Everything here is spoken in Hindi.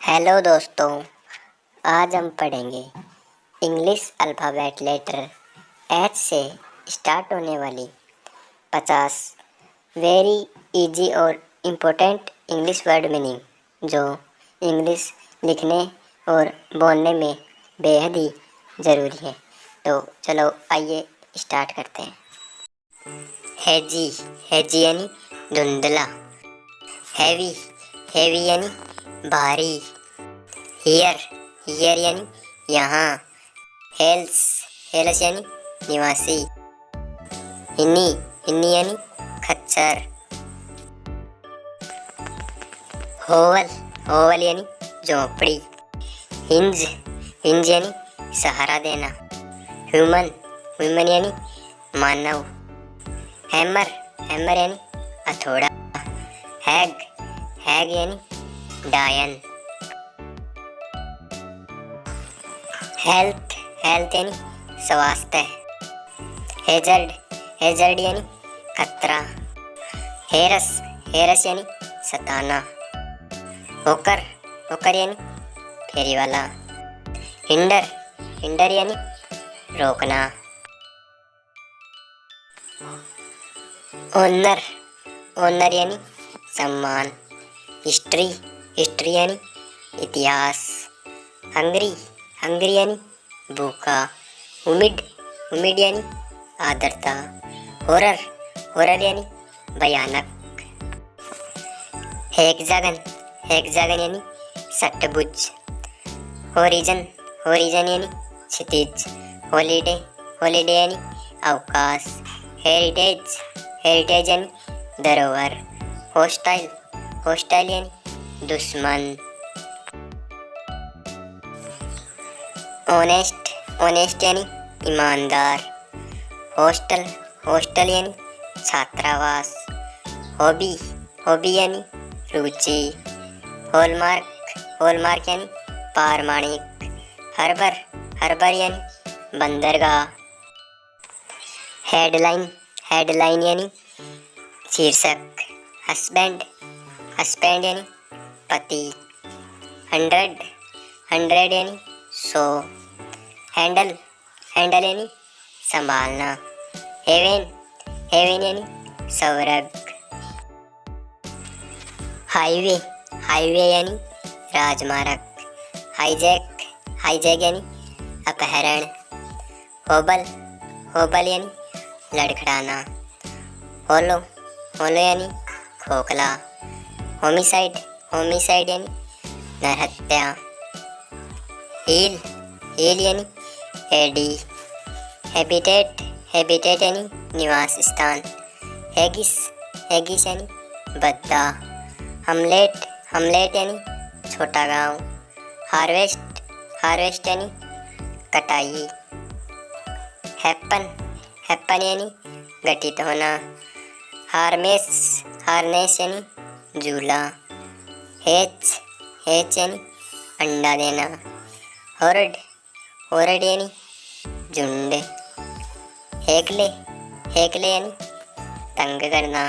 हेलो दोस्तों, आज हम पढ़ेंगे इंग्लिश अल्फ़ाबेट लेटर एच से स्टार्ट होने वाली 50 वेरी इजी और इम्पोर्टेंट इंग्लिश वर्ड मीनिंग जो इंग्लिश लिखने और बोलने में बेहद ही ज़रूरी है। तो चलो आइए स्टार्ट करते हैं। हैजी, हैजी यानी धुंधला। हैवी, हैवी यानी भारी। हियर, हियर यानी यहाँ। हेल्स, हेल्स यानी निवासी। हिन्नी, हिन्नी यानी खच्चर। होवल, होवल यानी झोंपड़ी। हिंज, हिंज यानी सहारा देना। ह्यूमन, ह्यूमन यानी मानव। हैमर, हैमर यानी हथौड़ा। हैग, हैग यानी डायन। हेल्थ, हेल्थ यानी स्वास्थ्य। हेजर्ड, हेजर्ड यानी खतरा। हेरस, हेरस यानी सताना। होकर, होकर यानी फेरी वाला। हिंडर, हिंडर यानी रोकना। ओनर, ओनर यानी सम्मान। हिस्ट्री, हिस्ट्री यानी इतिहास। हंग्री, हंग्री यानी भूखा। उमिड, उमिड यानी आदरता। हॉरर, हॉरर यानी भयानक। हेक्सागन, हेक्सागन यानी षट्भुज। होरिजन, होरिजन यानी क्षितिज। हॉलीडे, हॉलीडे यानी अवकाश। हेरिटेज, हेरिटेज यानी धरोहर। हॉस्टाइल, हॉस्टाइल यानी दुश्मन। ऑनेस्ट, ऑनेस्ट यानी ईमानदार। हॉस्टल, हॉस्टल यानी छात्रावास। हॉबी, हॉबी यानी रुचि। हॉलमार्क, हॉलमार्क यानी पारमाणिक। हर्बर, हर्बर यानी बंदरगाह। हेडलाइन, हेडलाइन यानी शीर्षक। हस्बैंड, हस्बैंड यानी पति। हंड्रेड, हंड्रेड यानी 100। हैंडल, हैंडल यानी संभालना। हेवन, हेवन यानी स्वर्ग। हाईवे, हाईवे यानी राजमार्ग। हाईजैक, हाईजैक यानी अपहरण। होबल, होबल यानी लड़खड़ाना। होलो, होलो यानी खोखला। होमिसाइड, होमिसाइड यानी नरहत्या। हील, हील यानी एडी। हैबिटेट, हैबिटेट यानी निवास स्थान। हैगिस, हैगिस यानी बद्दा। हमलेट, हमलेट यानी छोटा गांव। हार्वेस्ट, हार्वेस्ट यानी कटाई। हैपन, हैपन यानी घटित होना। हारनेस, हारनेस यानी झूला। हेच, हेच यानी अंडा देना। हॉर्ड, हॉर्ड यानी झुंड। हेकले, हेकले यानी तंग करना।